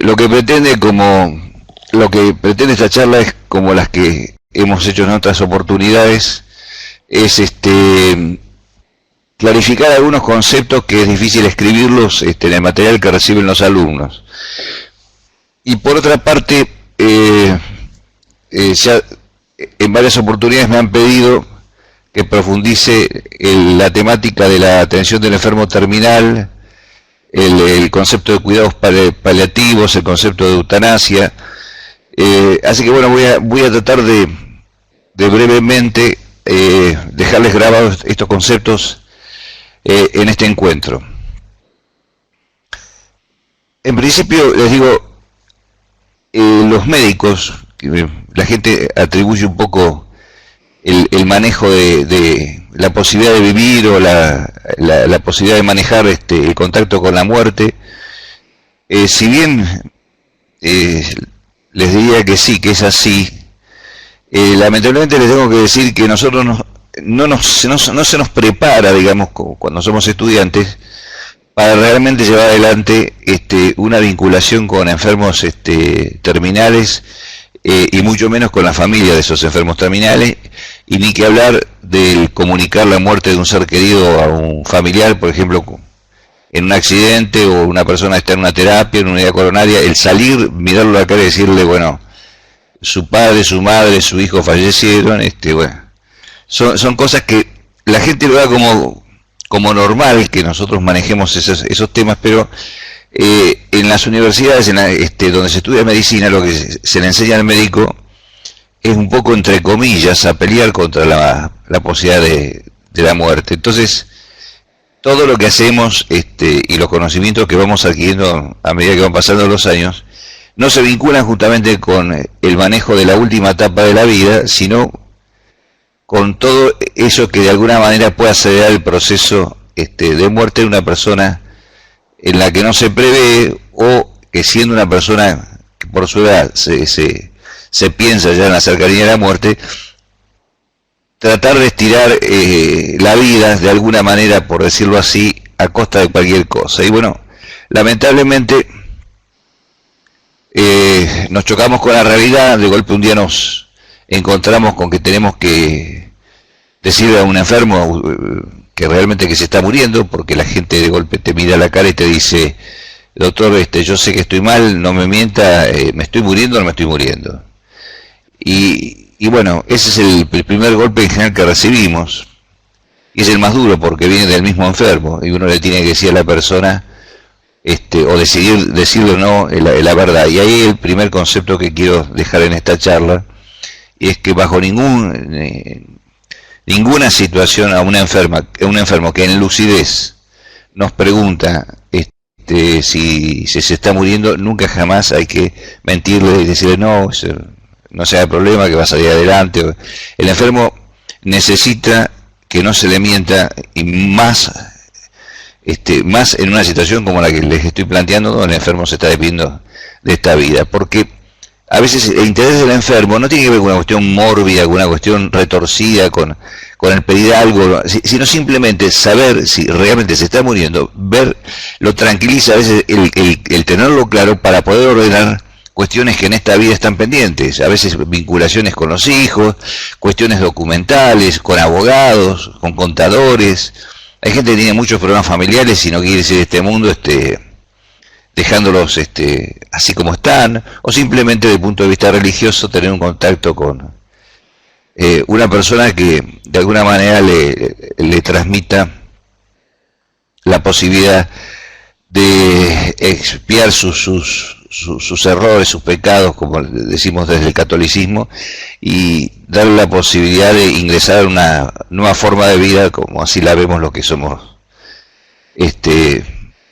lo que pretende lo que pretende esta charla es como las que hemos hecho en otras oportunidades, es clarificar algunos conceptos que es difícil escribirlos en el material que reciben los alumnos. Y por otra parte, ya en varias oportunidades me han pedido que profundice en la temática de la atención del enfermo terminal, el concepto de cuidados paliativos, el concepto de eutanasia. Así que bueno, voy a tratar de brevemente dejarles grabados estos conceptos en este encuentro. En principio les digo, los médicos, la gente atribuye un poco el manejo de la posibilidad de vivir o la posibilidad de manejar el contacto con la muerte. Si bien les diría que sí, que es así, lamentablemente les tengo que decir que nosotros no se nos prepara, digamos, cuando somos estudiantes, para realmente llevar adelante una vinculación con enfermos terminales, y mucho menos con la familia de esos enfermos terminales, y ni que hablar del comunicar la muerte de un ser querido a un familiar, por ejemplo, en un accidente, o una persona está en una terapia, en una unidad coronaria, el salir, mirarlo a la cara y decirle, bueno, su padre, su madre, su hijo fallecieron, bueno, son cosas que la gente lo da como normal, que nosotros manejemos esos temas, pero en las universidades donde se estudia medicina, lo que se le enseña al médico es un poco, entre comillas, a pelear contra la posibilidad de la muerte. Entonces, todo lo que hacemos y los conocimientos que vamos adquiriendo a medida que van pasando los años no se vinculan justamente con el manejo de la última etapa de la vida, sino con todo eso que de alguna manera puede acelerar el proceso de muerte de una persona en la que no se prevé, o que siendo una persona que por su edad se piensa ya en la cercanía de la muerte, tratar de estirar la vida de alguna manera, por decirlo así, a costa de cualquier cosa. Y bueno, lamentablemente nos chocamos con la realidad. De golpe un día nos encontramos con que tenemos que decirle a un enfermo que realmente que se está muriendo, porque la gente de golpe te mira a la cara y te dice, doctor, yo sé que estoy mal, no me mienta, me estoy muriendo o no me estoy muriendo. Y bueno, ese es el primer golpe en general que recibimos, y es el más duro porque viene del mismo enfermo, y uno le tiene que decir a la persona, o decirle o no la verdad. Y ahí el primer concepto que quiero dejar en esta charla, y es que bajo ninguna situación a un enfermo que en lucidez nos pregunta si se está muriendo, nunca jamás hay que mentirle y decirle no se haga problema, que va a salir adelante. El enfermo necesita que no se le mienta, y más en una situación como la que les estoy planteando, donde el enfermo se está despidiendo de esta vida, porque a veces el interés del enfermo no tiene que ver con una cuestión mórbida, con una cuestión retorcida, con el pedir algo, sino simplemente saber si realmente se está muriendo. Lo tranquiliza a veces el tenerlo claro, para poder ordenar cuestiones que en esta vida están pendientes, a veces vinculaciones con los hijos, cuestiones documentales, con abogados, con contadores. Hay gente que tiene muchos problemas familiares y no quiere irse de este mundo dejándolos así como están, o simplemente desde el punto de vista religioso tener un contacto con una persona que de alguna manera le transmita la posibilidad de expiar sus errores, sus pecados, como decimos desde el catolicismo, y darle la posibilidad de ingresar a una nueva forma de vida, como así la vemos los que somos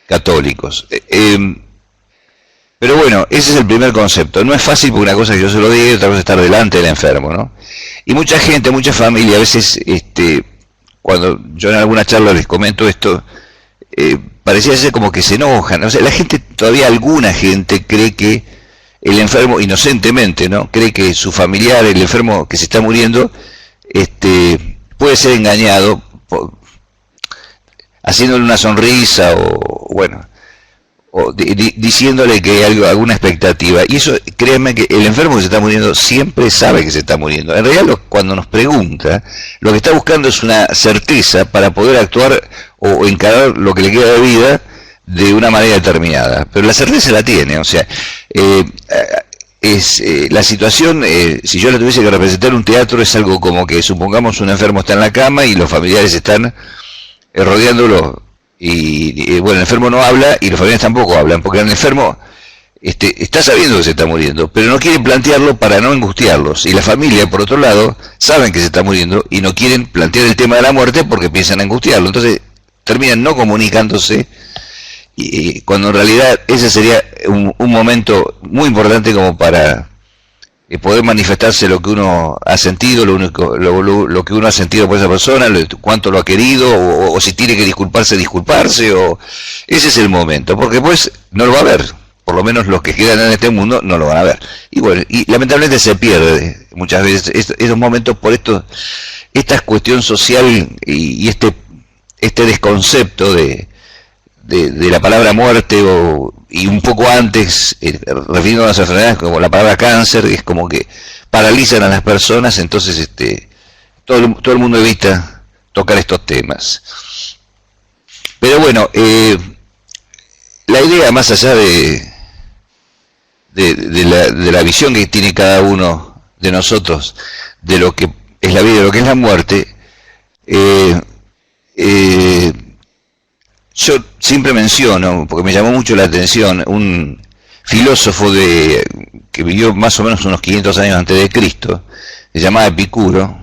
católicos. Pero bueno, ese es el primer concepto. No es fácil, porque una cosa es que yo se lo diga y otra cosa es estar delante del enfermo, ¿no? Y mucha gente, mucha familia, a veces, cuando yo en alguna charla les comento esto, parecía ser como que se enojan. O sea, la gente, todavía alguna gente cree que el enfermo, inocentemente, ¿no?, cree que su familiar, el enfermo que se está muriendo, puede ser engañado haciéndole una sonrisa, o bueno, o diciéndole que hay algo, alguna expectativa. Y eso, créanme que el enfermo que se está muriendo siempre sabe que se está muriendo. En realidad, cuando nos pregunta, lo que está buscando es una certeza para poder actuar o encarar lo que le queda de vida de una manera determinada. Pero la certeza la tiene, o sea, la situación, si yo le tuviese que representar un teatro, es algo como que supongamos un enfermo está en la cama y los familiares están rodeándolo. Y bueno, el enfermo no habla y los familiares tampoco hablan, porque el enfermo está sabiendo que se está muriendo, pero no quieren plantearlo para no angustiarlos. Y la familia, por otro lado, saben que se está muriendo y no quieren plantear el tema de la muerte porque piensan angustiarlo. Entonces terminan no comunicándose, y cuando en realidad ese sería un momento muy importante como para poder manifestarse lo que uno ha sentido, lo que uno ha sentido por esa persona, cuánto lo ha querido, o si tiene que disculparse, o ese es el momento, porque pues no lo va a ver, por lo menos los que quedan en este mundo no lo van a ver. Y bueno, y lamentablemente se pierde muchas veces esos momentos por esta cuestión social y este desconcepto de la palabra muerte, y un poco antes, refiriendo a las enfermedades como la palabra cáncer, es como que paralizan a las personas, entonces todo el mundo evita tocar estos temas. Pero bueno, la idea, más allá de la visión que tiene cada uno de nosotros de lo que es la vida y de lo que es la muerte, yo siempre menciono, porque me llamó mucho la atención, un filósofo que vivió más o menos unos 500 años antes de Cristo, se llamaba Epicuro,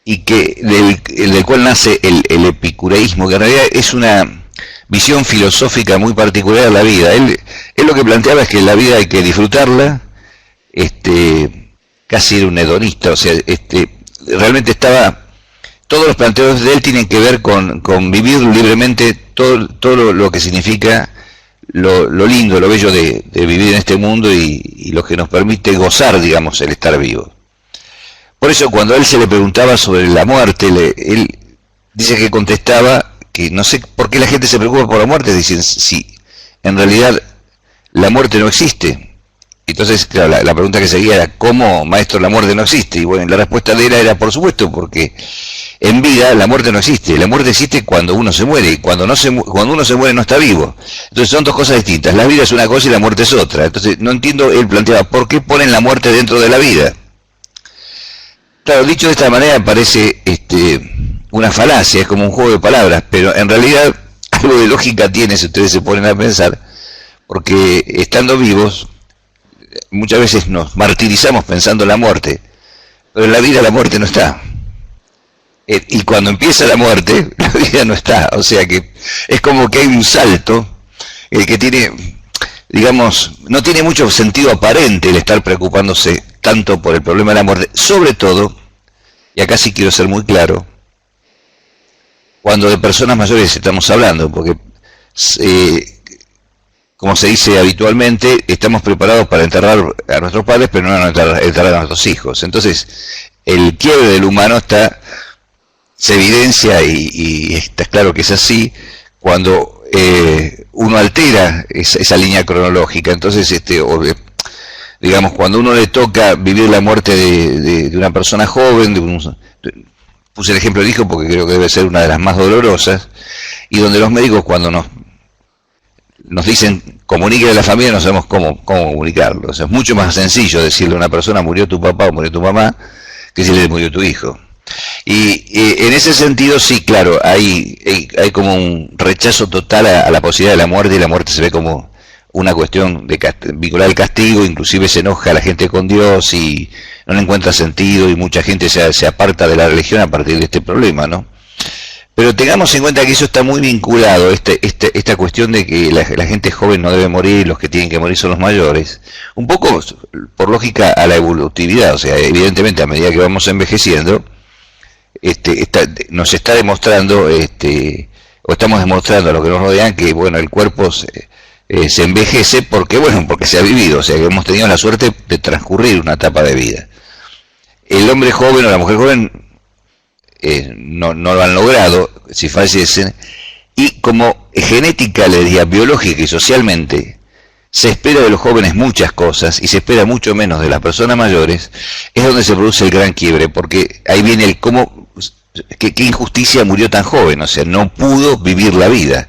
y del cual nace el epicureísmo, que en realidad es una visión filosófica muy particular de la vida. Él lo que planteaba es que la vida hay que disfrutarla, casi era un hedonista, o sea, realmente todos los planteos de él tienen que ver con vivir libremente todo lo que significa lo lindo, lo bello de vivir en este mundo, y lo que nos permite gozar, digamos, el estar vivo. Por eso, cuando a él se le preguntaba sobre la muerte, él dice que contestaba que no sé por qué la gente se preocupa por la muerte, dicen, si en realidad la muerte no existe. Entonces, claro, la pregunta que seguía era, ¿cómo, maestro, la muerte no existe? Y bueno, la respuesta de él era, por supuesto, porque en vida la muerte no existe. La muerte existe cuando uno se muere, y cuando uno se muere no está vivo. Entonces son dos cosas distintas. La vida es una cosa y la muerte es otra. Entonces no entiendo, él planteaba, ¿por qué ponen la muerte dentro de la vida? Claro, dicho de esta manera parece una falacia, es como un juego de palabras, pero en realidad algo de lógica tiene si ustedes se ponen a pensar, porque estando vivos muchas veces nos martirizamos pensando en la muerte, pero en la vida la muerte no está. Y cuando empieza la muerte, la vida no está. O sea que es como que hay un salto que tiene, digamos, no tiene mucho sentido aparente el estar preocupándose tanto por el problema de la muerte, sobre todo, y acá sí quiero ser muy claro, cuando de personas mayores estamos hablando, porque como se dice habitualmente, estamos preparados para enterrar a nuestros padres, pero no enterrar a nuestros hijos. Entonces, el quiebre del humano se evidencia, y está claro que es así, cuando uno altera esa línea cronológica. Entonces, digamos, cuando uno le toca vivir la muerte de una persona joven, puse el ejemplo del hijo porque creo que debe ser una de las más dolorosas, y donde los médicos, cuando nos dicen comunique a la familia, no sabemos cómo comunicarlo. O sea, es mucho más sencillo decirle a una persona murió tu papá o murió tu mamá que decirle murió tu hijo. Y en ese sentido sí, claro, hay como un rechazo total a la posibilidad de la muerte, y la muerte se ve como una cuestión vinculada al castigo. Inclusive se enoja la gente con Dios y no le encuentra sentido, y mucha gente se aparta de la religión a partir de este problema, ¿no? Pero tengamos en cuenta que eso está muy vinculado, esta cuestión de que la gente joven no debe morir, los que tienen que morir son los mayores, un poco por lógica a la evolutividad. O sea, evidentemente a medida que vamos envejeciendo, nos está demostrando, o estamos demostrando a los que nos rodean, que bueno, el cuerpo se envejece porque se ha vivido. O sea, que hemos tenido la suerte de transcurrir una etapa de vida. El hombre joven o la mujer joven no lo han logrado, si fallecen, y como genética, le diría, biológica y socialmente, se espera de los jóvenes muchas cosas y se espera mucho menos de las personas mayores, es donde se produce el gran quiebre, porque ahí viene el cómo, qué injusticia murió tan joven, o sea, no pudo vivir la vida.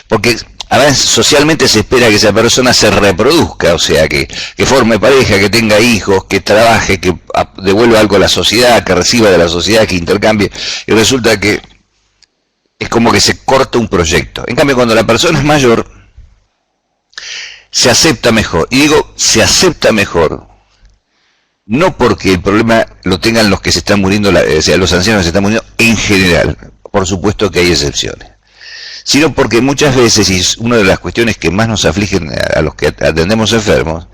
Porque a veces socialmente se espera que esa persona se reproduzca, o sea, que forme pareja, que tenga hijos, que trabaje, que devuelva algo a la sociedad, que reciba de la sociedad, que intercambie, y resulta que es como que se corta un proyecto. En cambio, cuando la persona es mayor, se acepta mejor. Y digo, se acepta mejor, no porque el problema lo tengan los que se están muriendo, o sea, los ancianos que se están muriendo en general, por supuesto que hay excepciones, sino porque muchas veces, y es una de las cuestiones que más nos afligen a los que atendemos enfermos,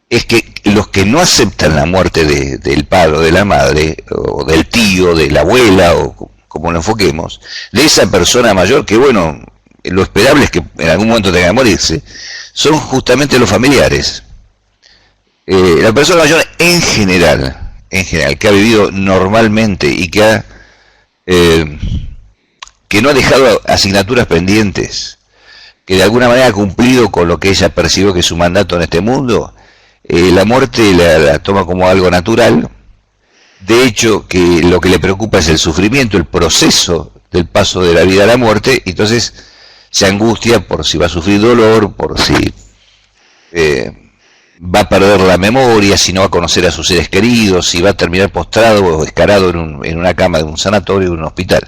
es que los que no aceptan la muerte del padre o de la madre, o del tío, de la abuela, o como lo enfoquemos, de esa persona mayor, que bueno, lo esperable es que en algún momento tenga que morirse, son justamente los familiares. La persona mayor en general, que ha vivido normalmente y que no ha dejado asignaturas pendientes, que de alguna manera ha cumplido con lo que ella percibió que es su mandato en este mundo, la muerte la toma como algo natural. De hecho, que lo que le preocupa es el sufrimiento, el proceso del paso de la vida a la muerte, y entonces se angustia por si va a sufrir dolor, por si va a perder la memoria, si no va a conocer a sus seres queridos, si va a terminar postrado o escarado en una cama de un sanatorio o de un hospital.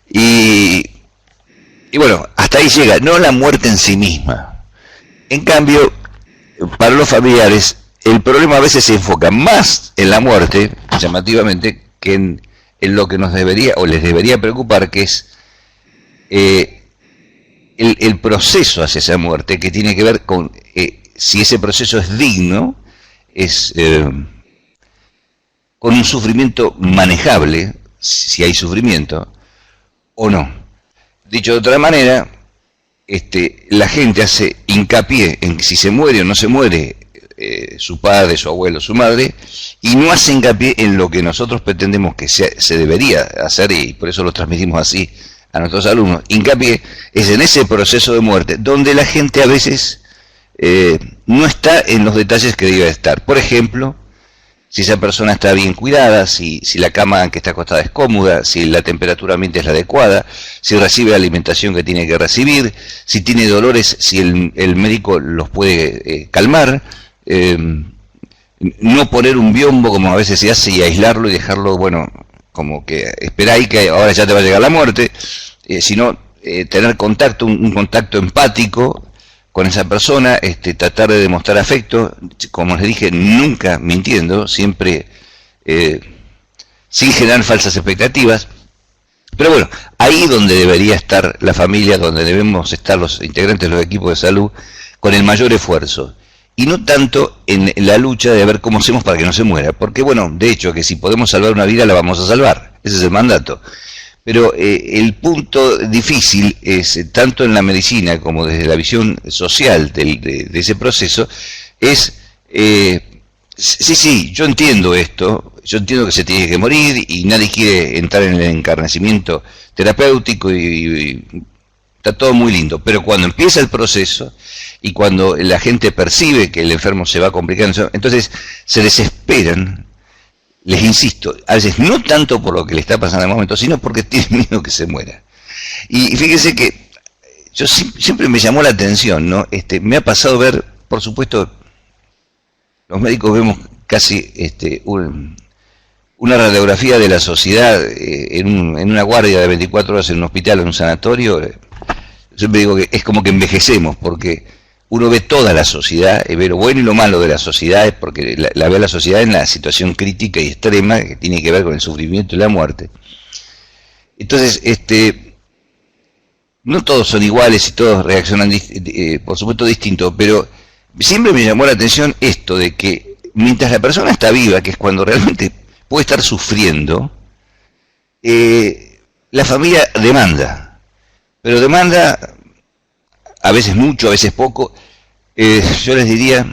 Y bueno, hasta ahí llega, no la muerte en sí misma. En cambio, para los familiares, el problema a veces se enfoca más en la muerte, llamativamente, que en lo que nos debería o les debería preocupar, que es el proceso hacia esa muerte, que tiene que ver con si ese proceso es digno, es con un sufrimiento manejable, si hay sufrimiento, o no. Dicho de otra manera, la gente hace hincapié en si se muere o no se muere su padre, su abuelo, su madre, y no hace hincapié en lo que nosotros pretendemos que se debería hacer, y por eso lo transmitimos así a nuestros alumnos. Hincapié es en ese proceso de muerte, donde la gente a veces no está en los detalles que debe estar. Por ejemplo, si esa persona está bien cuidada, si la cama en que está acostada es cómoda, si la temperatura ambiente es la adecuada, si recibe la alimentación que tiene que recibir, si tiene dolores, si el médico los puede calmar, no poner un biombo como a veces se hace y aislarlo y dejarlo, bueno, como que esperáis que ahora ya te va a llegar la muerte, sino tener contacto, un contacto empático con esa persona, tratar de demostrar afecto, como les dije, nunca mintiendo, siempre sin generar falsas expectativas. Pero bueno, ahí donde debería estar la familia, donde debemos estar los integrantes de los equipos de salud, con el mayor esfuerzo. Y no tanto en la lucha de ver cómo hacemos para que no se muera. Porque bueno, de hecho, que si podemos salvar una vida, la vamos a salvar. Ese es el mandato. Pero el punto difícil es, tanto en la medicina como desde la visión social de ese proceso, es, sí, yo entiendo esto, yo entiendo que se tiene que morir y nadie quiere entrar en el encarnecimiento terapéutico y está todo muy lindo, pero cuando empieza el proceso y cuando la gente percibe que el enfermo se va complicando, entonces se desesperan. Les insisto, a veces no tanto por lo que le está pasando en el momento, sino porque tienen miedo que se muera. Y fíjense que yo siempre me llamó la atención, ¿no? Me ha pasado ver, por supuesto, los médicos vemos casi una radiografía de la sociedad en una guardia de 24 horas en un hospital o en un sanatorio. Siempre digo que es como que envejecemos, porque uno ve toda la sociedad, ve lo bueno y lo malo de la sociedad, porque la ve a la sociedad en la situación crítica y extrema que tiene que ver con el sufrimiento y la muerte. Entonces, no todos son iguales y todos reaccionan, por supuesto, distinto, pero siempre me llamó la atención esto de que mientras la persona está viva, que es cuando realmente puede estar sufriendo, la familia demanda, pero demanda a veces mucho, a veces poco. Yo les diría,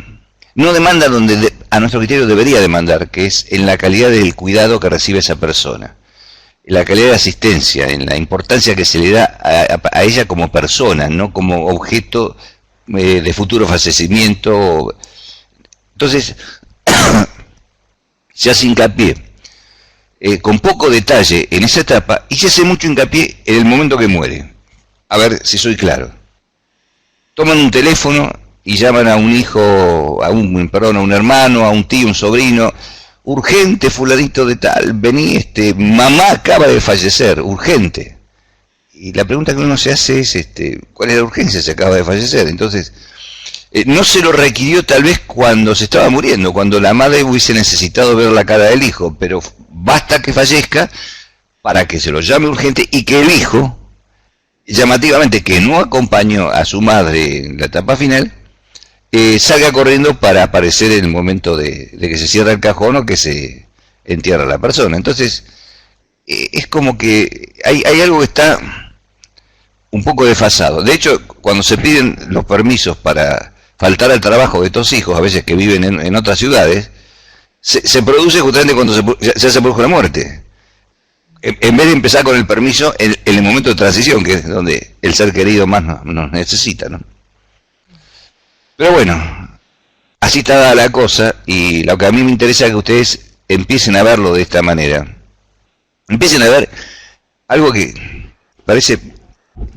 no demanda donde a nuestro criterio debería demandar, que es en la calidad del cuidado que recibe esa persona. la calidad de asistencia, en la importancia que se le da a ella como persona, no como objeto de futuro fallecimiento. Entonces, se hace hincapié con poco detalle en esa etapa y se hace mucho hincapié en el momento que muere. A ver si soy claro. Toman un teléfono y llaman a un hijo, a un hermano, a un tío, un sobrino. Urgente, fulanito de tal, vení, mamá acaba de fallecer, urgente. Y la pregunta que uno se hace es, ¿cuál es la urgencia? Se acaba de fallecer. Entonces, no se lo requirió tal vez cuando se estaba muriendo, cuando la madre hubiese necesitado ver la cara del hijo, pero basta que fallezca para que se lo llame urgente y que el hijo, llamativamente, que no acompañó a su madre en la etapa final, salga corriendo para aparecer en el momento de que se cierra el cajón o que se entierra la persona. Entonces, es como que hay algo que está un poco desfasado. De hecho, cuando se piden los permisos para faltar al trabajo de estos hijos, a veces que viven en otras ciudades, se produce justamente cuando se produjo la muerte. En vez de empezar con el permiso en el momento de transición, que es donde el ser querido más nos necesita, ¿no? Pero bueno, así está dada la cosa, y lo que a mí me interesa es que ustedes empiecen a verlo de esta manera. Empiecen a ver algo que parece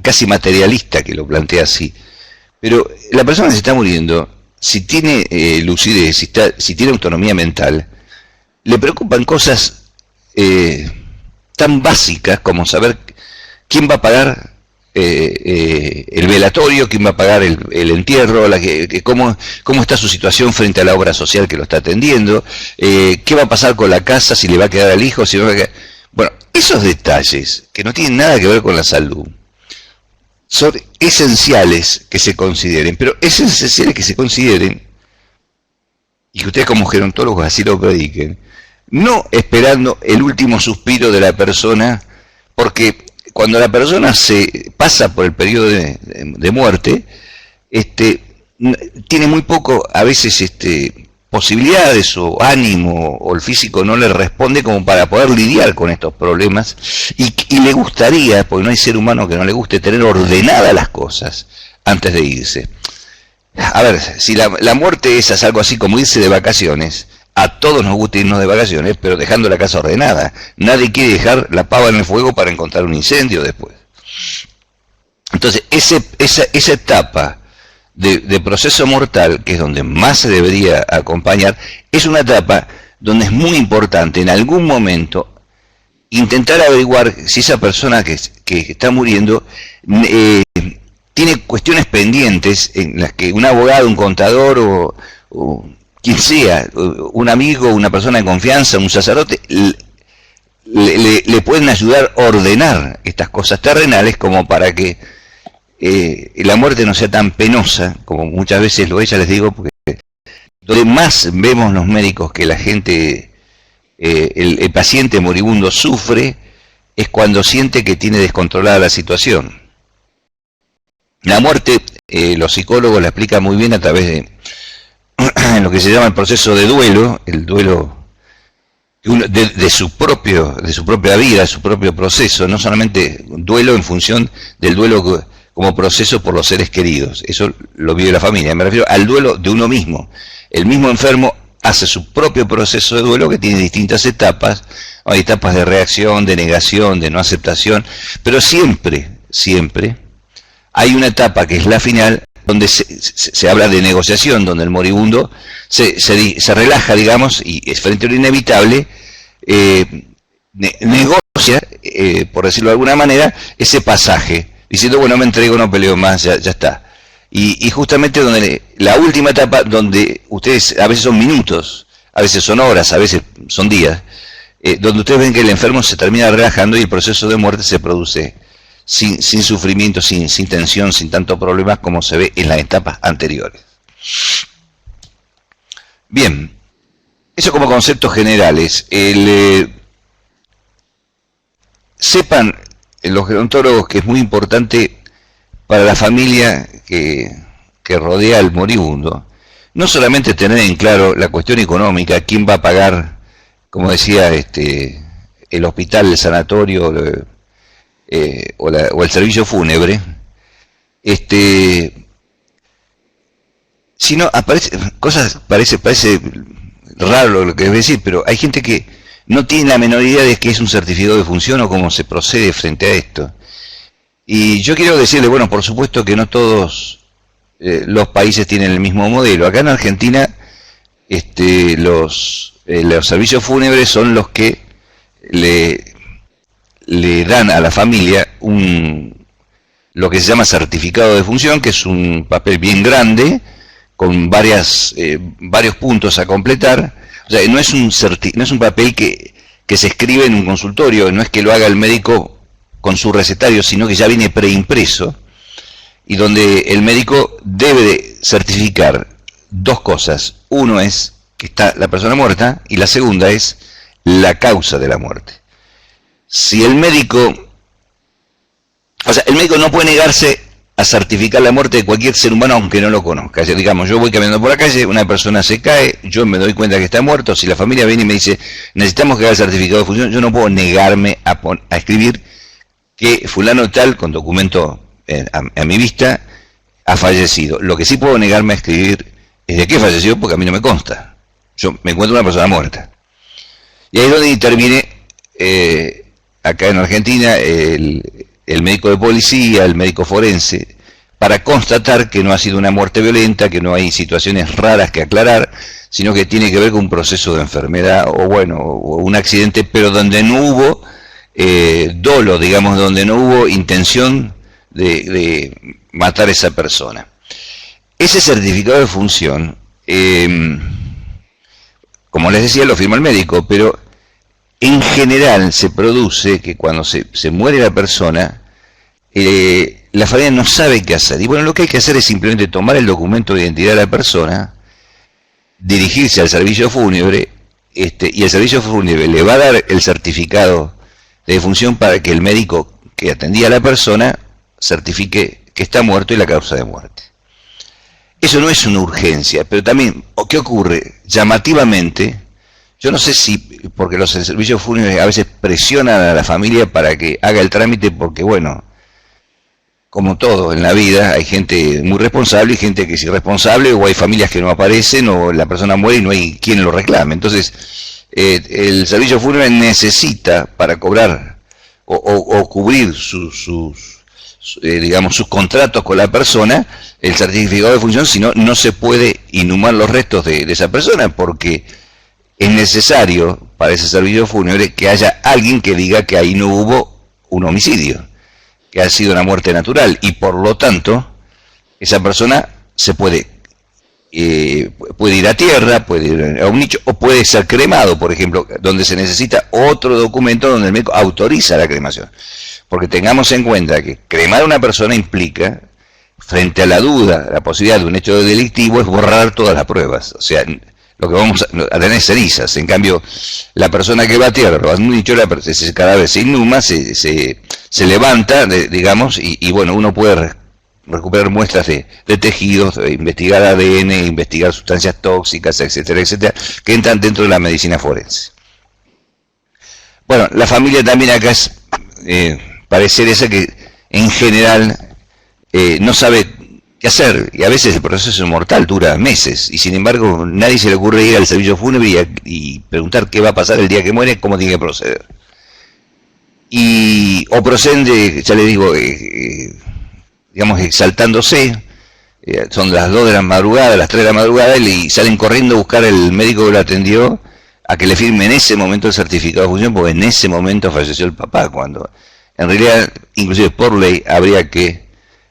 casi materialista que lo plantea así. Pero la persona que se está muriendo, si tiene lucidez, si tiene autonomía mental, le preocupan cosas tan básicas como saber quién va a pagar el velatorio, quién va a pagar el entierro, cómo está su situación frente a la obra social que lo está atendiendo, qué va a pasar con la casa, si le va a quedar al hijo, si no va a quedar. Bueno, esos detalles que no tienen nada que ver con la salud son esenciales que se consideren, pero es esencial que se consideren, y que ustedes como gerontólogos así lo prediquen, no esperando el último suspiro de la persona, porque cuando la persona se pasa por el periodo de muerte, tiene muy poco, a veces, posibilidades o ánimo, o el físico no le responde como para poder lidiar con estos problemas, y le gustaría, porque no hay ser humano que no le guste, tener ordenadas las cosas antes de irse. A ver, si la muerte es algo así como irse de vacaciones, a todos nos gusta irnos de vacaciones, pero dejando la casa ordenada. Nadie quiere dejar la pava en el fuego para encontrar un incendio después. Entonces, esa etapa de proceso mortal, que es donde más se debería acompañar, es una etapa donde es muy importante en algún momento intentar averiguar si esa persona que está muriendo tiene cuestiones pendientes en las que un abogado, un contador o quien sea, un amigo, una persona de confianza, un sacerdote, le pueden ayudar a ordenar estas cosas terrenales como para que la muerte no sea tan penosa, como muchas veces lo es, ya les digo, porque donde más vemos los médicos que la gente, el paciente moribundo sufre, es cuando siente que tiene descontrolada la situación. La muerte, los psicólogos la explican muy bien a través de lo que se llama el proceso de duelo, el duelo de su propia vida, su propio proceso, no solamente duelo en función del duelo como proceso por los seres queridos, eso lo vive la familia, me refiero al duelo de uno mismo. El mismo enfermo hace su propio proceso de duelo que tiene distintas etapas, hay etapas de reacción, de negación, de no aceptación, pero siempre hay una etapa que es la final, donde se habla de negociación, donde el moribundo se relaja, digamos, y es frente a lo inevitable, negocia, por decirlo de alguna manera, ese pasaje, diciendo, bueno, me entrego, no peleo más, ya está. Y justamente donde la última etapa, donde ustedes, a veces son minutos, a veces son horas, a veces son días, donde ustedes ven que el enfermo se termina relajando y el proceso de muerte se produce sin sufrimiento, sin tensión, sin tantos problemas como se ve en las etapas anteriores. Bien, eso como conceptos generales. Sepan los gerontólogos que es muy importante para la familia que rodea al moribundo, no solamente tener en claro la cuestión económica, quién va a pagar, como decía el hospital, el sanatorio o el servicio fúnebre, si no, parece raro lo que debe decir, pero hay gente que no tiene la menor idea de qué es un certificado de función o cómo se procede frente a esto. Y yo quiero decirle, bueno, por supuesto que no todos los países tienen el mismo modelo. Acá en Argentina, los servicios fúnebres son los que le dan a la familia lo que se llama certificado de función, que es un papel bien grande, con varios puntos a completar. O sea, no es un papel que se escribe en un consultorio, no es que lo haga el médico con su recetario, sino que ya viene preimpreso, y donde el médico debe de certificar dos cosas. Uno es que está la persona muerta, y la segunda es la causa de la muerte. Si el médico no puede negarse a certificar la muerte de cualquier ser humano aunque no lo conozca. Digamos, yo voy caminando por la calle, una persona se cae, yo me doy cuenta que está muerto, si la familia viene y me dice, necesitamos que haga el certificado de función, yo no puedo negarme a escribir que fulano tal, con documento a mi vista, ha fallecido. Lo que sí puedo negarme a escribir es de qué falleció, porque a mí no me consta. Yo me encuentro una persona muerta. Y ahí es donde interviene, acá en Argentina, el médico de policía, el médico forense, para constatar que no ha sido una muerte violenta, que no hay situaciones raras que aclarar, sino que tiene que ver con un proceso de enfermedad o un accidente, pero donde no hubo dolo, digamos, donde no hubo intención de matar a esa persona. Ese certificado de función, como les decía, lo firma el médico, pero en general se produce que cuando se muere la persona, la familia no sabe qué hacer. Y bueno, lo que hay que hacer es simplemente tomar el documento de identidad de la persona, dirigirse al servicio fúnebre, y el servicio fúnebre le va a dar el certificado de defunción para que el médico que atendía a la persona certifique que está muerto y la causa de muerte. Eso no es una urgencia, pero también, ¿qué ocurre? Llamativamente, yo no sé si, porque los servicios fúnebres a veces presionan a la familia para que haga el trámite, porque bueno, como todo en la vida, hay gente muy responsable y gente que es irresponsable, o hay familias que no aparecen, o la persona muere y no hay quien lo reclame. Entonces, el servicio fúnebre necesita, para cobrar o cubrir digamos, sus contratos con la persona, el certificado de función, si no, no se puede inhumar los restos de esa persona, porque es necesario para ese servicio fúnebre que haya alguien que diga que ahí no hubo un homicidio, que ha sido una muerte natural, y por lo tanto esa persona se puede ir a tierra, puede ir a un nicho, o puede ser cremado, por ejemplo, donde se necesita otro documento donde el médico autoriza la cremación. Porque tengamos en cuenta que cremar a una persona implica, frente a la duda, la posibilidad de un hecho delictivo, es borrar todas las pruebas. O sea, lo que vamos a tener es cenizas. En cambio, la persona que va a tierra, lo han dicho, ese cadáver se inhuma, se levanta, digamos, y bueno, uno puede recuperar muestras de tejidos, investigar ADN, investigar sustancias tóxicas, etcétera, etcétera, que entran dentro de la medicina forense. Bueno, la familia también acá es, parecer esa que en general no sabe qué hacer, y a veces el proceso mortal dura meses, y sin embargo nadie se le ocurre ir al servicio fúnebre y preguntar qué va a pasar el día que muere, cómo tiene que proceder. O proceden, ya le digo, digamos, exaltándose, son las 2 de la madrugada, las 3 de la madrugada, y salen corriendo a buscar al médico que lo atendió a que le firme en ese momento el certificado de función, porque en ese momento falleció el papá, cuando en realidad, inclusive por ley, habría que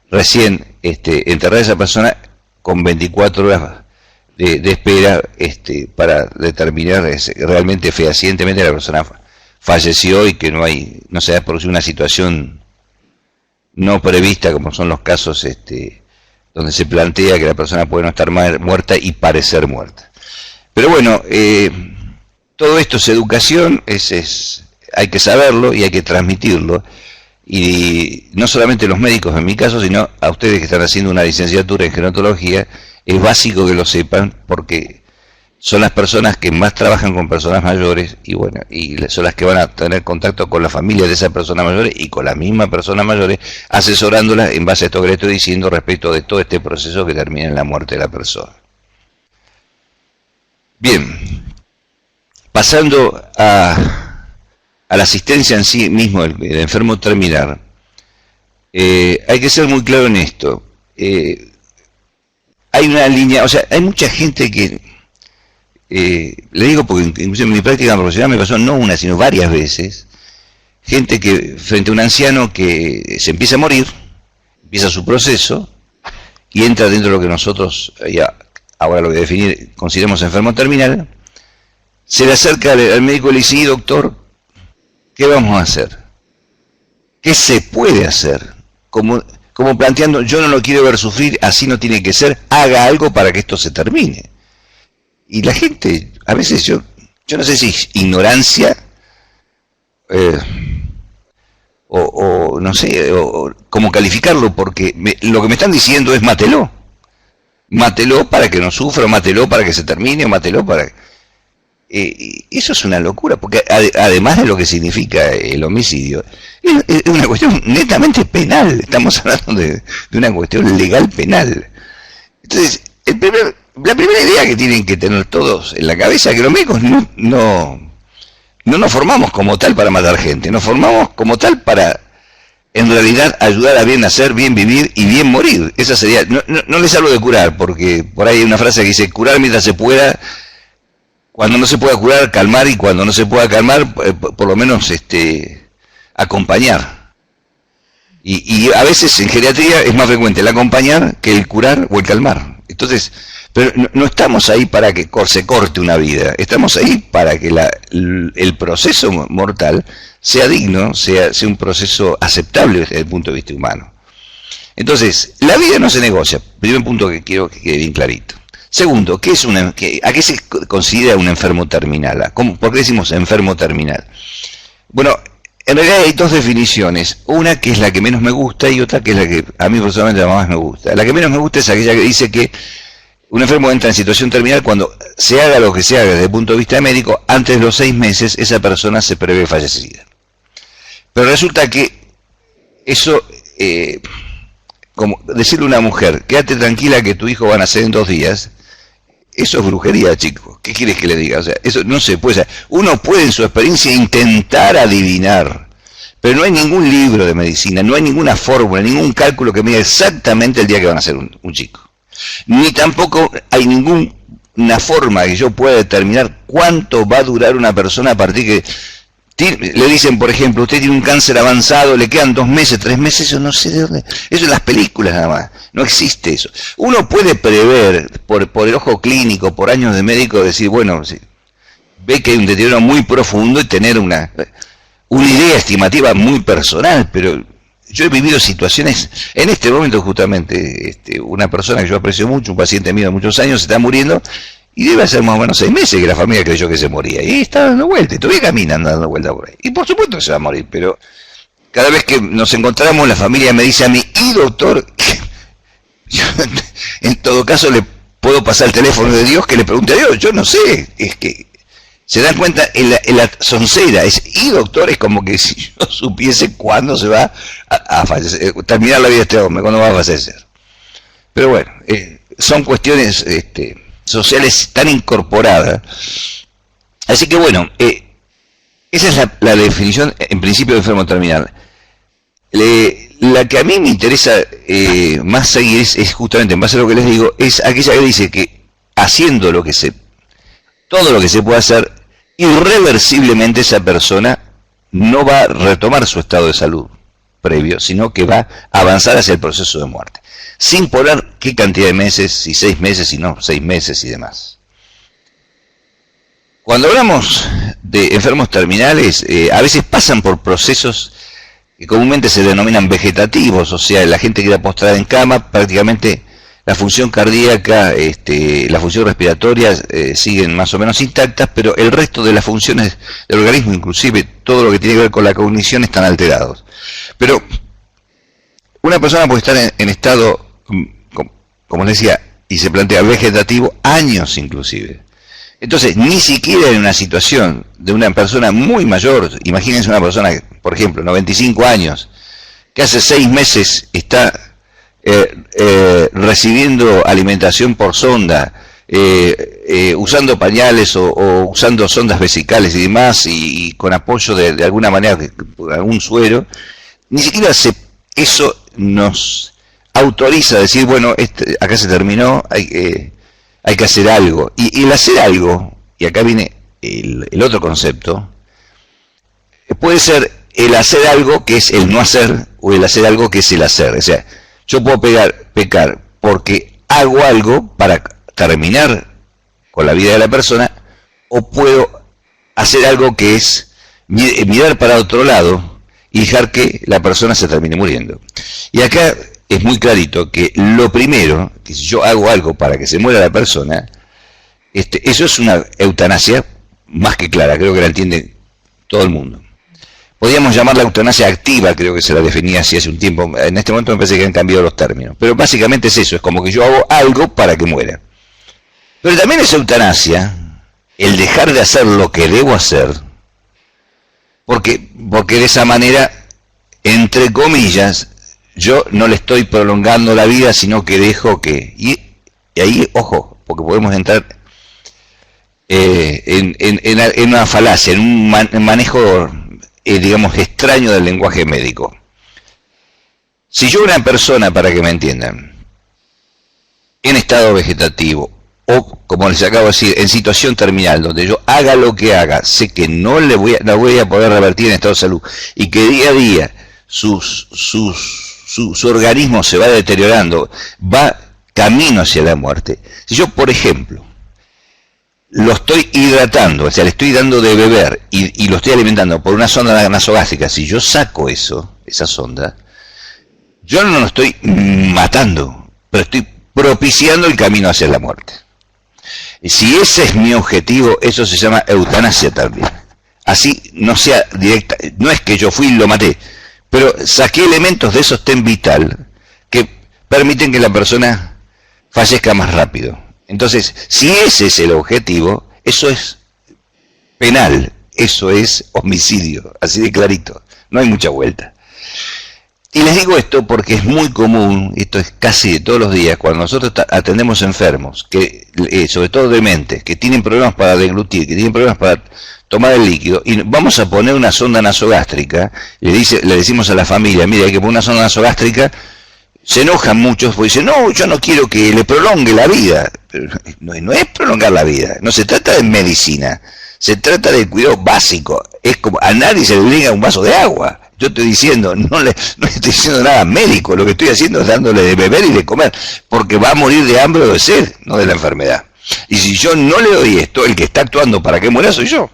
recién enterrar a esa persona con 24 horas de espera, para determinar realmente fehacientemente la persona falleció y que no se haya producido una situación no prevista, como son los casos donde se plantea que la persona puede no estar muerta y parecer muerta. Pero bueno, todo esto es educación, hay que saberlo y hay que transmitirlo, y no solamente los médicos en mi caso, sino a ustedes que están haciendo una licenciatura en gerontología, es básico que lo sepan, porque son las personas que más trabajan con personas mayores y bueno, y son las que van a tener contacto con la familia de esas personas mayores y con las mismas personas mayores, asesorándolas en base a esto que le estoy diciendo respecto de todo este proceso que termina en la muerte de la persona. Bien, pasando a la asistencia en sí mismo del enfermo terminal, hay que ser muy claro en esto. Hay una línea, o sea, hay mucha gente que, le digo porque incluso en mi práctica profesional me pasó no una, sino varias veces, gente que frente a un anciano que se empieza a morir, empieza su proceso y entra dentro de lo que nosotros, ya, ahora lo voy a definir, consideramos enfermo terminal, se le acerca al médico y le dice: doctor, ¿qué vamos a hacer? ¿Qué se puede hacer? Como planteando, yo no lo quiero ver sufrir, así no tiene que ser, haga algo para que esto se termine. Y la gente, a veces yo no sé si es ignorancia, o no sé, o cómo calificarlo, porque lo que me están diciendo es mátelo. Mátelo para que no sufra, mátelo para que se termine, mátelo para... eso es una locura, porque además de lo que significa el homicidio, es una cuestión netamente penal, estamos hablando de una cuestión legal penal. Entonces, la primera idea que tienen que tener todos en la cabeza es que los médicos no nos formamos como tal para matar gente, nos formamos como tal para, en realidad, ayudar a bien nacer, bien vivir y bien morir. Esa sería, no les hablo de curar, porque por ahí hay una frase que dice: curar mientras se pueda, cuando no se pueda curar, calmar, y cuando no se pueda calmar, por lo menos acompañar. Y a veces en geriatría es más frecuente el acompañar que el curar o el calmar. Entonces, pero no estamos ahí para que se corte una vida, estamos ahí para que el proceso mortal sea digno, sea un proceso aceptable desde el punto de vista humano. Entonces, la vida no se negocia, primer punto que quiero que quede bien clarito. Segundo, ¿a qué se considera un enfermo terminal? ¿Por qué decimos enfermo terminal? Bueno, en realidad hay dos definiciones, una que es la que menos me gusta y otra que es la que a mí personalmente más me gusta. La que menos me gusta es aquella que dice que un enfermo entra en situación terminal cuando se haga lo que se haga desde el punto de vista médico, antes de los 6 meses esa persona se prevé fallecida. Pero resulta que eso, como decirle a una mujer: quédate tranquila que tu hijo va a nacer en 2 días, eso es brujería, chicos. ¿Qué quieres que le diga? O sea, eso no se puede. Uno puede en su experiencia intentar adivinar, pero no hay ningún libro de medicina, no hay ninguna fórmula, ningún cálculo que me diga exactamente el día que van a nacer un chico. Ni tampoco hay ninguna forma que yo pueda determinar cuánto va a durar una persona a partir que le dicen, por ejemplo, usted tiene un cáncer avanzado, le quedan 2 meses, 3 meses, eso no sé de dónde. Eso en las películas nada más, no existe eso. Uno puede prever por el ojo clínico, por años de médico, decir, bueno, ve que hay un deterioro muy profundo y tener una idea estimativa muy personal, pero yo he vivido situaciones, en este momento justamente, una persona que yo aprecio mucho, un paciente mío de muchos años, se está muriendo, y debe ser más o menos 6 meses que la familia creyó que se moría, y está dando vuelta, y todavía camina dando vuelta por ahí, y por supuesto que se va a morir, pero cada vez que nos encontramos, la familia me dice a mí: y doctor, yo, en todo caso le puedo pasar el teléfono de Dios que le pregunte a Dios, yo no sé, es que se dan cuenta en la soncera, y doctor, es como que si yo supiese cuándo se va a fallecer, terminar la vida de este hombre, cuándo va a fallecer. Pero bueno, son cuestiones sociales tan incorporadas. Así que bueno, esa es la definición en principio de enfermo terminal. La que a mí me interesa más seguir es justamente, en base a lo que les digo, es aquella que dice que haciendo todo lo que se puede hacer, irreversiblemente esa persona no va a retomar su estado de salud previo, sino que va a avanzar hacia el proceso de muerte, sin poner qué cantidad de meses, si 6 meses, si no 6 meses y demás. Cuando hablamos de enfermos terminales, a veces pasan por procesos que comúnmente se denominan vegetativos, o sea, la gente queda postrada en cama, prácticamente la función cardíaca, la función respiratoria siguen más o menos intactas, pero el resto de las funciones del organismo, inclusive todo lo que tiene que ver con la cognición, están alterados. Pero una persona puede estar en estado, como les decía, y se plantea vegetativo, años inclusive. Entonces, ni siquiera en una situación de una persona muy mayor, imagínense una persona, por ejemplo, 95 años, que hace 6 meses está recibiendo alimentación por sonda, usando pañales o usando sondas vesicales y demás, y con apoyo de alguna manera, por algún suero, ni siquiera eso nos autoriza a decir, bueno, acá se terminó, hay que hacer algo. Y el hacer algo, y acá viene el otro concepto, puede ser el hacer algo que es el no hacer, o el hacer algo que es el hacer. O sea, yo puedo pecar porque hago algo para terminar con la vida de la persona, o puedo hacer algo que es mirar para otro lado y dejar que la persona se termine muriendo. Y acá es muy clarito que lo primero, que si yo hago algo para que se muera la persona, eso es una eutanasia más que clara, creo que la entiende todo el mundo. Podríamos llamarla eutanasia activa, creo que se la definía así hace un tiempo. En este momento me parece que han cambiado los términos. Pero básicamente es eso, es como que yo hago algo para que muera. Pero también es eutanasia el dejar de hacer lo que debo hacer, porque de esa manera, entre comillas, yo no le estoy prolongando la vida, sino que dejo que... Y ahí, ojo, porque podemos entrar en una falacia, en un manejo... digamos, extraño del lenguaje médico. Si yo una persona, para que me entiendan, en estado vegetativo, o como les acabo de decir, en situación terminal, donde yo haga lo que haga, sé que no voy a poder revertir en estado de salud, y que día a día su organismo se va deteriorando, va camino hacia la muerte. Si yo, por ejemplo, lo estoy hidratando, o sea, le estoy dando de beber y lo estoy alimentando por una sonda nasogástrica, si yo saco esa sonda, yo no lo estoy matando, pero estoy propiciando el camino hacia la muerte. Si ese es mi objetivo, eso se llama eutanasia también. Así no sea directa, no es que yo fui y lo maté, pero saqué elementos de sostén vital que permiten que la persona fallezca más rápido. Entonces, si ese es el objetivo, eso es penal, eso es homicidio, así de clarito, no hay mucha vuelta. Y les digo esto porque es muy común, esto es casi de todos los días, cuando nosotros atendemos enfermos, que sobre todo dementes, que tienen problemas para deglutir, que tienen problemas para tomar el líquido, y vamos a poner una sonda nasogástrica, le decimos a la familia, mira, hay que poner una sonda nasogástrica, se enojan muchos porque dicen, no, yo no quiero que le prolongue la vida. Pero no es prolongar la vida, no se trata de medicina, se trata de cuidado básico. Es como a nadie se le obliga un vaso de agua. Yo estoy diciendo, no le estoy diciendo nada médico, lo que estoy haciendo es dándole de beber y de comer, porque va a morir de hambre o de sed, no de la enfermedad. Y si yo no le doy esto, el que está actuando para que muera soy yo.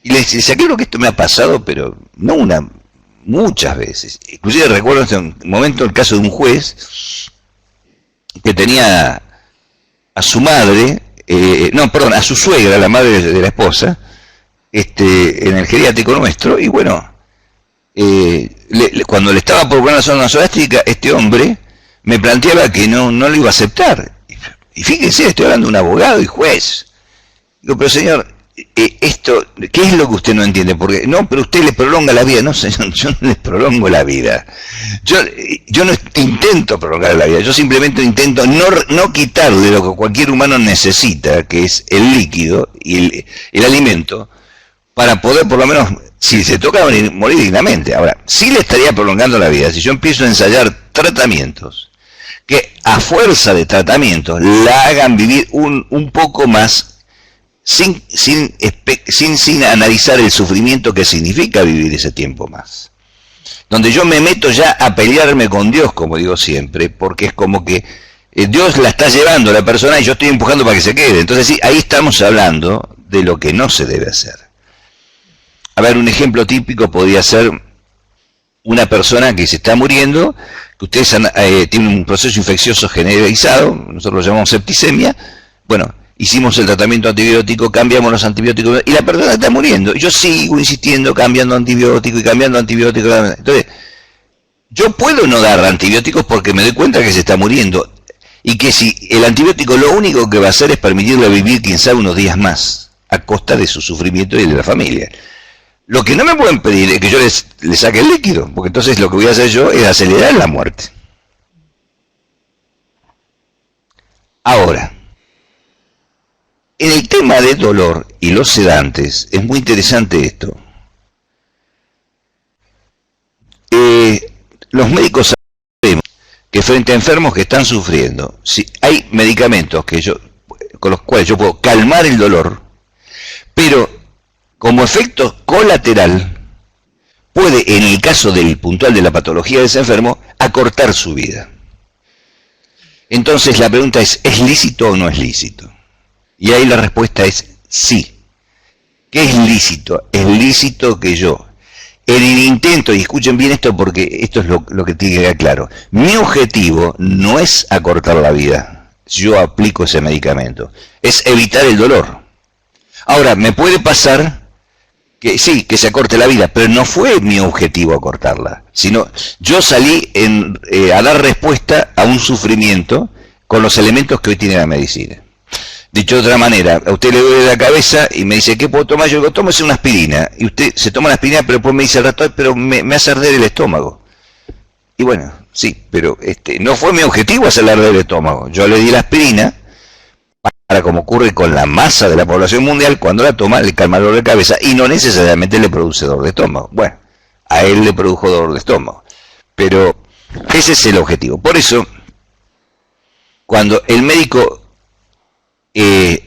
Y les aclaro que esto me ha pasado, pero no muchas veces. Inclusive recuerdo en este momento el caso de un juez que tenía a su madre, a su suegra, la madre de la esposa, en el geriátrico nuestro, y bueno, cuando le estaba por poner la sonda nasogástrica, este hombre me planteaba que no lo iba a aceptar. Y fíjense, estoy hablando de un abogado y juez. Digo, pero señor, esto, ¿qué es lo que usted no entiende? Porque no, pero usted le prolonga la vida. No, señor, yo no le prolongo la vida. Yo no intento prolongar la vida. Yo simplemente intento no quitarle lo que cualquier humano necesita, que es el líquido y el alimento, para poder por lo menos, si se toca, morir dignamente. Ahora, sí le estaría prolongando la vida si yo empiezo a ensayar tratamientos que a fuerza de tratamientos la hagan vivir un poco más, sin analizar el sufrimiento que significa vivir ese tiempo más. Donde yo me meto ya a pelearme con Dios, como digo siempre, porque es como que Dios la está llevando a la persona y yo estoy empujando para que se quede. Entonces sí, ahí estamos hablando de lo que no se debe hacer. A ver, un ejemplo típico podría ser una persona que se está muriendo, que ustedes tienen un proceso infeccioso generalizado, nosotros lo llamamos septicemia. Bueno, hicimos el tratamiento antibiótico, cambiamos los antibióticos y la persona está muriendo. Yo sigo insistiendo, cambiando antibiótico y cambiando antibiótico. Entonces, yo puedo no dar antibióticos porque me doy cuenta que se está muriendo. y que si el antibiótico lo único que va a hacer es permitirle vivir, quién sabe, unos días más, a costa de su sufrimiento y de la familia. Lo que no me pueden pedir es que yo le saque el líquido, porque entonces lo que voy a hacer yo es acelerar la muerte. Ahora, en el tema del dolor y los sedantes, es muy interesante esto. Los médicos sabemos que frente a enfermos que están sufriendo, si hay medicamentos con los cuales yo puedo calmar el dolor, pero como efecto colateral puede, en el caso del puntual de la patología de ese enfermo, acortar su vida. Entonces la pregunta es lícito o no es lícito? Y ahí la respuesta es sí. ¿Qué es lícito? Es lícito que yo, en el intento, y escuchen bien esto porque esto es lo que tiene que quedar claro, mi objetivo no es acortar la vida, si yo aplico ese medicamento, es evitar el dolor. Ahora, me puede pasar que sí, que se acorte la vida, pero no fue mi objetivo acortarla, sino yo salí a dar respuesta a un sufrimiento con los elementos que hoy tiene la medicina. Dicho de otra manera, a usted le duele la cabeza y me dice, ¿qué puedo tomar? Yo digo, tómese una aspirina. Y usted se toma la aspirina, pero después me dice al rato, pero me hace arder el estómago. Y bueno, sí, pero no fue mi objetivo hacerle arder el estómago. Yo le di la aspirina para, como ocurre con la masa de la población mundial, cuando la toma le calma el dolor de cabeza y no necesariamente le produce dolor de estómago. Bueno, a él le produjo dolor de estómago. Pero ese es el objetivo. Por eso, cuando el médico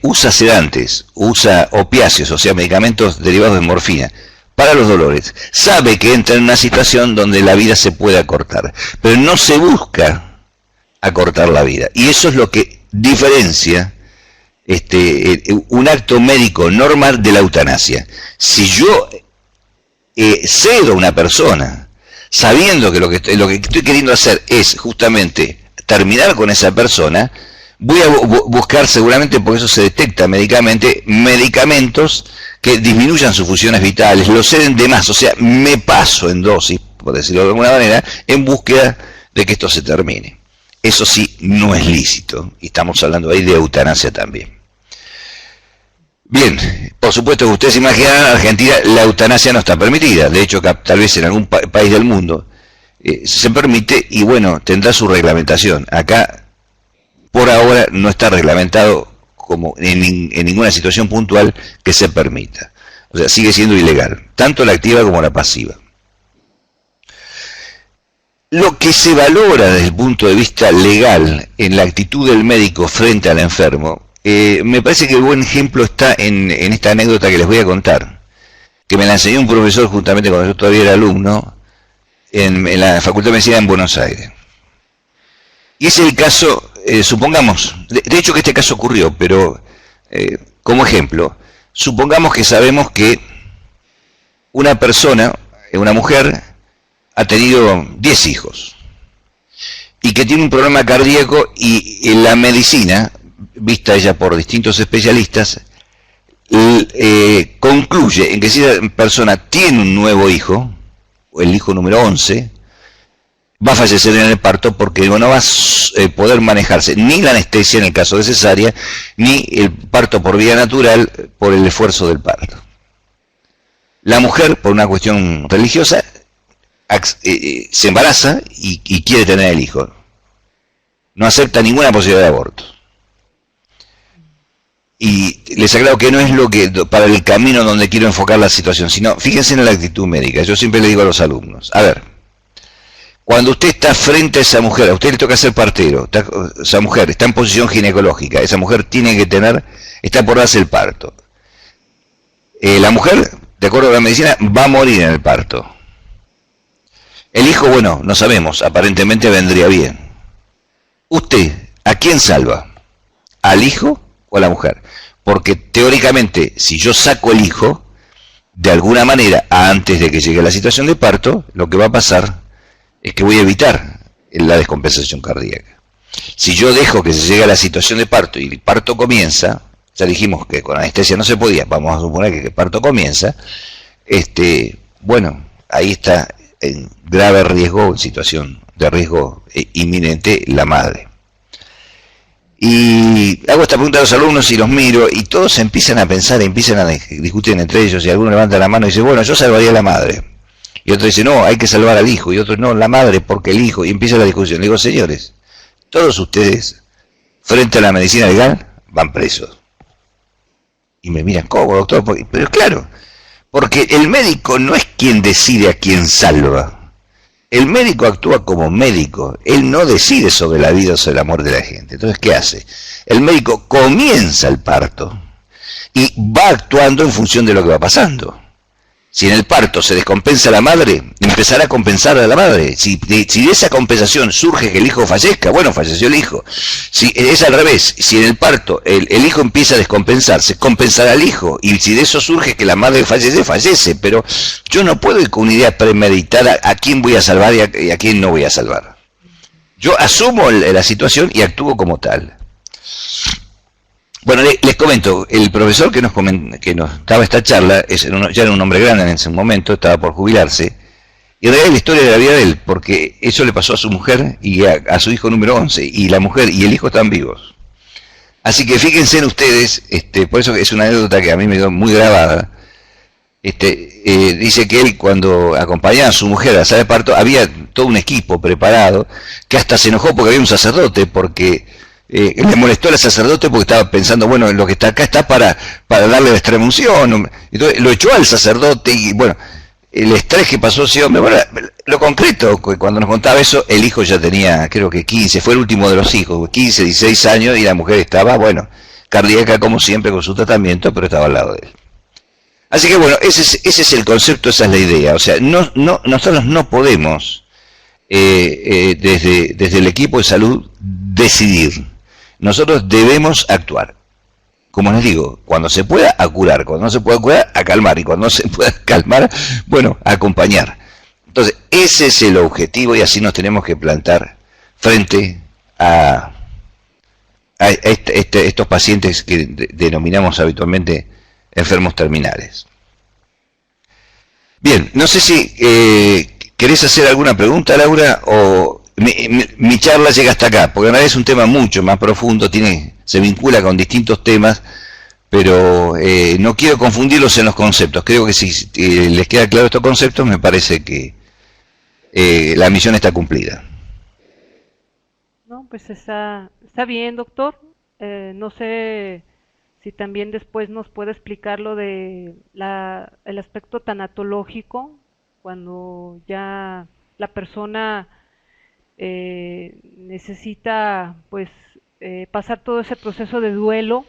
usa sedantes, usa opiáceos, o sea, medicamentos derivados de morfina, para los dolores, sabe que entra en una situación donde la vida se puede acortar, pero no se busca acortar la vida. Y eso es lo que diferencia un acto médico normal de la eutanasia. Si yo cedo a una persona, sabiendo que lo que estoy queriendo hacer es justamente terminar con esa persona, voy a buscar seguramente, porque eso se detecta médicamente, medicamentos que disminuyan sus funciones vitales, lo ceden de más, o sea, me paso en dosis, por decirlo de alguna manera, en búsqueda de que esto se termine. Eso sí, no es lícito, y estamos hablando ahí de eutanasia también. Bien, por supuesto que ustedes se imaginan, en Argentina la eutanasia no está permitida, de hecho tal vez en algún país del mundo se permite y bueno, tendrá su reglamentación. Acá por ahora no está reglamentado como en ninguna situación puntual que se permita. O sea, sigue siendo ilegal, tanto la activa como la pasiva. Lo que se valora desde el punto de vista legal en la actitud del médico frente al enfermo, me parece que el buen ejemplo está en esta anécdota que les voy a contar, que me la enseñó un profesor justamente cuando yo todavía era alumno en la Facultad de Medicina en Buenos Aires. Y es el caso, supongamos, de hecho que este caso ocurrió, pero como ejemplo, supongamos que sabemos que una persona, una mujer, ha tenido 10 hijos y que tiene un problema cardíaco y la medicina, vista ella por distintos especialistas, concluye en que si esa persona tiene un nuevo hijo, o el hijo número 11, va a fallecer en el parto porque no va a poder manejarse ni la anestesia en el caso de cesárea, ni el parto por vía natural por el esfuerzo del parto. La mujer, por una cuestión religiosa, se embaraza y quiere tener el hijo. No acepta ninguna posibilidad de aborto. Y les aclaro que no es lo que para el camino donde quiero enfocar la situación, sino fíjense en la actitud médica. Yo siempre le digo a los alumnos, a ver, cuando usted está frente a esa mujer, a usted le toca ser partero, esa mujer está en posición ginecológica, esa mujer tiene que está por darse el parto. La mujer, de acuerdo a la medicina, va a morir en el parto. El hijo, bueno, no sabemos, aparentemente vendría bien. ¿Usted a quién salva? ¿Al hijo o a la mujer? Porque teóricamente, si yo saco el hijo, de alguna manera, antes de que llegue la situación de parto, lo que va a pasar es que voy a evitar la descompensación cardíaca. Si yo dejo que se llegue a la situación de parto y el parto comienza, ya dijimos que con anestesia no se podía, vamos a suponer que el parto comienza, bueno, ahí está en grave riesgo, en situación de riesgo inminente, la madre. Y hago esta pregunta a los alumnos y los miro y todos empiezan a pensar, empiezan a discutir entre ellos y alguno levanta la mano y dice, bueno, yo salvaría a la madre. Y otro dice, no, hay que salvar al hijo. Y otro, no, la madre porque el hijo. Y empieza la discusión. Le digo, señores, todos ustedes, frente a la medicina legal, van presos. Y me miran, ¿cómo, doctor? Pero claro, porque el médico no es quien decide a quién salva. El médico actúa como médico, él no decide sobre la vida o sobre la muerte de la gente. Entonces, ¿qué hace? El médico comienza el parto y va actuando en función de lo que va pasando. Si en el parto se descompensa a la madre, empezará a compensar a la madre. Si de esa compensación surge que el hijo fallezca, bueno, falleció el hijo. Si es al revés, si en el parto el hijo empieza a descompensarse, compensará al hijo. Y si de eso surge que la madre fallece, fallece. Pero yo no puedo ir con una idea premeditada a quién voy a salvar y a quién no voy a salvar. Yo asumo la situación y actúo como tal. Bueno, les comento, el profesor que nos daba esta charla ya era un hombre grande en ese momento, estaba por jubilarse, y en realidad la historia de la vida de él, porque eso le pasó a su mujer y a su hijo número 11, y la mujer y el hijo están vivos. Así que fíjense en ustedes, por eso es una anécdota que a mí me quedó muy grabada. Dice que él cuando acompañaba a su mujer a la sala de parto, había todo un equipo preparado, que hasta se enojó porque había un sacerdote, porque le molestó al sacerdote porque estaba pensando, bueno, lo que está acá está para darle la extremunción. Entonces lo echó al sacerdote y bueno, el estrés que pasó ese hombre, bueno, lo concreto, cuando nos contaba eso, el hijo ya tenía, creo que 15, fue el último de los hijos, 15, 16 años y la mujer estaba, bueno, cardíaca como siempre con su tratamiento, pero estaba al lado de él. Así que bueno, ese es el concepto, esa es la idea. O sea, nosotros no podemos, desde el equipo de salud, decidir. Nosotros debemos actuar. Como les digo, cuando se pueda, a curar. Cuando no se pueda curar, a calmar. Y cuando no se pueda calmar, bueno, a acompañar. Entonces, ese es el objetivo y así nos tenemos que plantar frente a estos pacientes que denominamos habitualmente enfermos terminales. Bien, no sé si querés hacer alguna pregunta, Laura, o mi charla llega hasta acá, porque en realidad es un tema mucho más profundo, se vincula con distintos temas, pero no quiero confundirlos en los conceptos. Creo que si les queda claro estos conceptos, me parece que la misión está cumplida. No, pues está bien, doctor. No sé si también después nos puede explicar lo de el aspecto tanatológico, cuando ya la persona necesita pues pasar todo ese proceso de duelo,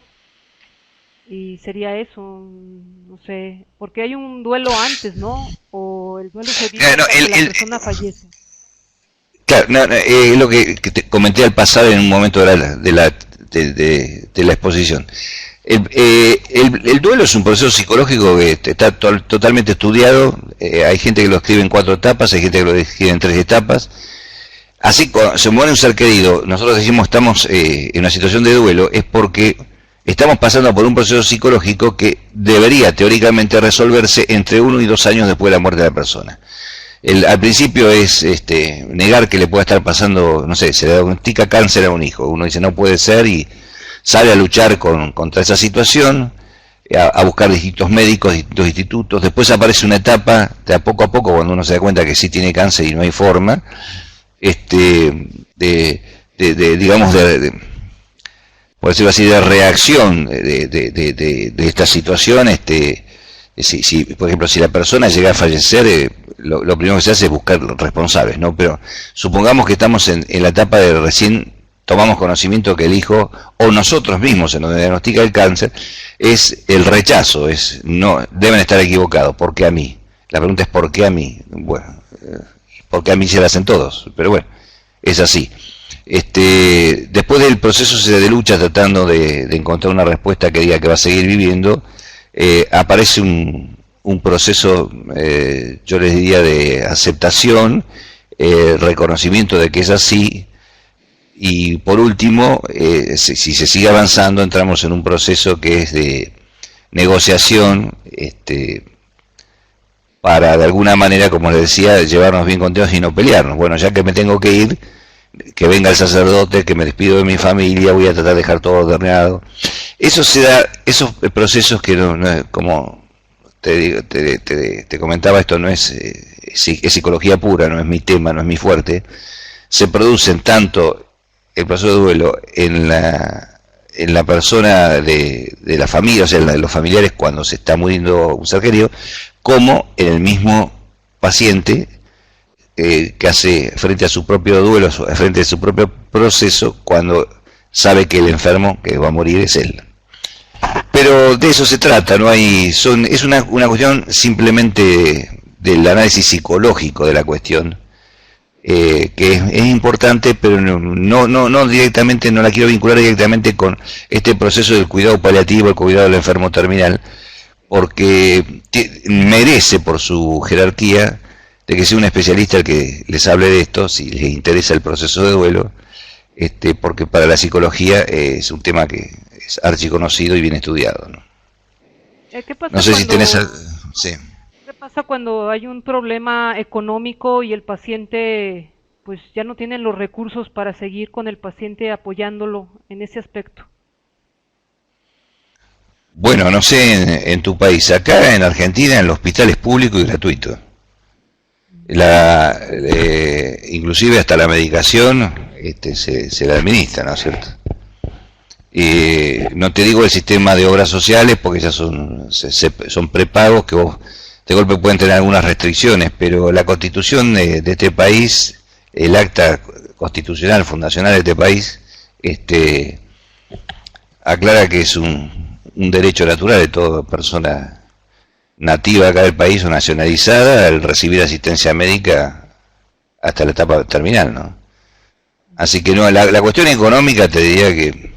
y sería eso, no sé, porque hay un duelo antes, ¿no? O el duelo se vive cuando la persona fallece. Claro, lo que te comenté al pasar en un momento de la exposición. El duelo es un proceso psicológico que está totalmente estudiado. Hay gente que lo escribe en 4 etapas, hay gente que lo escribe en 3 etapas. Así, cuando se muere un ser querido, nosotros decimos estamos en una situación de duelo, es porque estamos pasando por un proceso psicológico que debería teóricamente resolverse entre 1 y 2 años después de la muerte de la persona. Al principio es negar que le pueda estar pasando, no sé, se le diagnostica cáncer a un hijo. Uno dice no puede ser y sale a luchar contra esa situación, a buscar distintos médicos, distintos institutos. Después aparece una etapa de a poco, cuando uno se da cuenta que sí tiene cáncer y no hay forma, digamos, por decirlo así, de reacción de esta situación. Por ejemplo, si la persona llega a fallecer, lo primero que se hace es buscar responsables, ¿no? Pero supongamos que estamos en la etapa de recién tomamos conocimiento que el hijo, o nosotros mismos en donde diagnostica el cáncer, es el rechazo, no deben estar equivocados. ¿Por qué a mí? La pregunta es ¿por qué a mí? Bueno, porque a mí se la hacen todos, pero bueno, es así. Después del proceso de lucha tratando de encontrar una respuesta que diga que va a seguir viviendo, aparece un proceso, yo les diría, de aceptación, reconocimiento de que es así, y por último, si se sigue avanzando, entramos en un proceso que es de negociación, para de alguna manera, como les decía, llevarnos bien contentos y no pelearnos. Bueno, ya que me tengo que ir, que venga el sacerdote, que me despido de mi familia, voy a tratar de dejar todo ordenado. Eso se da, esos procesos que como te comentaba, esto no es, es psicología pura, no es mi tema, no es mi fuerte. Se producen tanto el proceso de duelo en la persona de la familia, o sea, de los familiares cuando se está muriendo un ser querido, como en el mismo paciente que hace frente a su propio duelo, frente a su propio proceso, cuando sabe que el enfermo que va a morir es él. Pero de eso se trata, no hay, es una cuestión simplemente del análisis psicológico de la cuestión, que es importante, pero no directamente, no la quiero vincular directamente con este proceso del cuidado paliativo, el cuidado del enfermo terminal, porque merece por su jerarquía de que sea un especialista el que les hable de esto, si les interesa el proceso de duelo, porque para la psicología es un tema que es archiconocido y bien estudiado, ¿no? ¿Qué pasa No sé si tenés... sí. ¿Qué pasa cuando hay un problema económico y el paciente pues ya no tiene los recursos para seguir con el paciente apoyándolo en ese aspecto? Bueno, no sé en tu país, acá en Argentina el hospital es público y gratuito. Inclusive hasta la medicación se la administra, ¿no es cierto? No te digo el sistema de obras sociales porque ya son prepagos que vos de golpe pueden tener algunas restricciones, pero la constitución de este país, el acta constitucional fundacional de este país, aclara que es un derecho natural de toda persona nativa acá del país o nacionalizada el recibir asistencia médica hasta la etapa terminal, ¿no? Así que no, la cuestión económica te diría que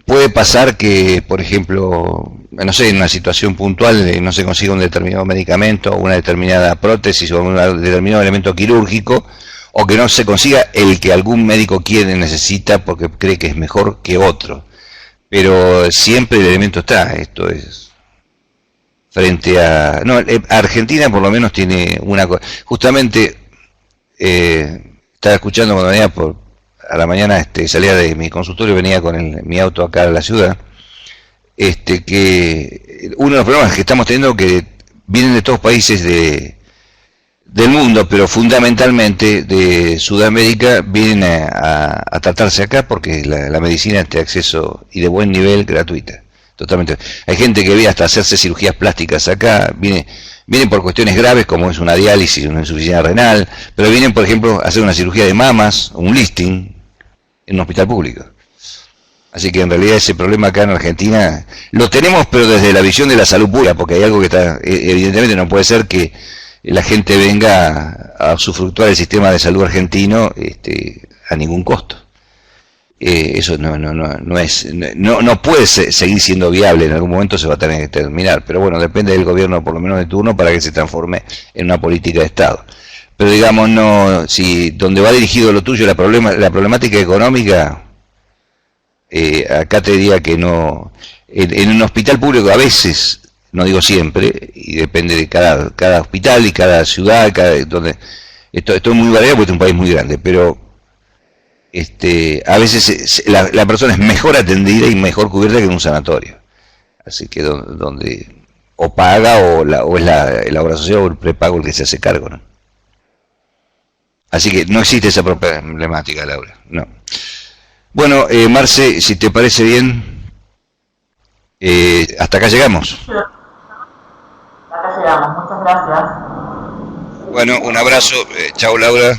puede pasar que, por ejemplo, no sé, en una situación puntual no se consiga un determinado medicamento, una determinada prótesis o un determinado elemento quirúrgico, o que no se consiga el que algún médico quiere, necesita, porque cree que es mejor que otro. Pero siempre el elemento está, esto es... Frente a... No, Argentina por lo menos tiene una cosa... Justamente, estaba escuchando cuando venía a la mañana, salía de mi consultorio, venía con mi auto acá a la ciudad, que uno de los problemas que estamos teniendo que vienen de todos países del mundo, pero fundamentalmente de Sudamérica, vienen a tratarse acá porque la medicina es de acceso y de buen nivel gratuita. Totalmente. Hay gente que viene hasta hacerse cirugías plásticas acá, vienen por cuestiones graves como es una diálisis, una insuficiencia renal, pero vienen, por ejemplo, a hacer una cirugía de mamas, un lifting, en un hospital público. Así que en realidad ese problema acá en Argentina lo tenemos, pero desde la visión de la salud pública, porque hay algo que está, evidentemente no puede ser que la gente venga a usufructuar el sistema de salud argentino a ningún costo. Eso no puede seguir siendo viable, en algún momento se va a tener que terminar, pero bueno, depende del gobierno por lo menos de turno para que se transforme en una política de Estado. Pero digamos, no, si donde va dirigido lo tuyo, la problemática económica, acá te diría que no, en un hospital público a veces, no digo siempre, y depende de cada hospital y cada ciudad, donde esto es muy variado porque es un país muy grande, pero a veces la persona es mejor atendida y mejor cubierta que en un sanatorio. Así que donde o paga o es la obra social o el prepago el que se hace cargo, ¿no? Así que no existe esa problemática, Laura, no. Bueno, Marce, si te parece bien, hasta acá llegamos. Hasta acá llegamos, muchas gracias. Bueno, un abrazo, chao Laura.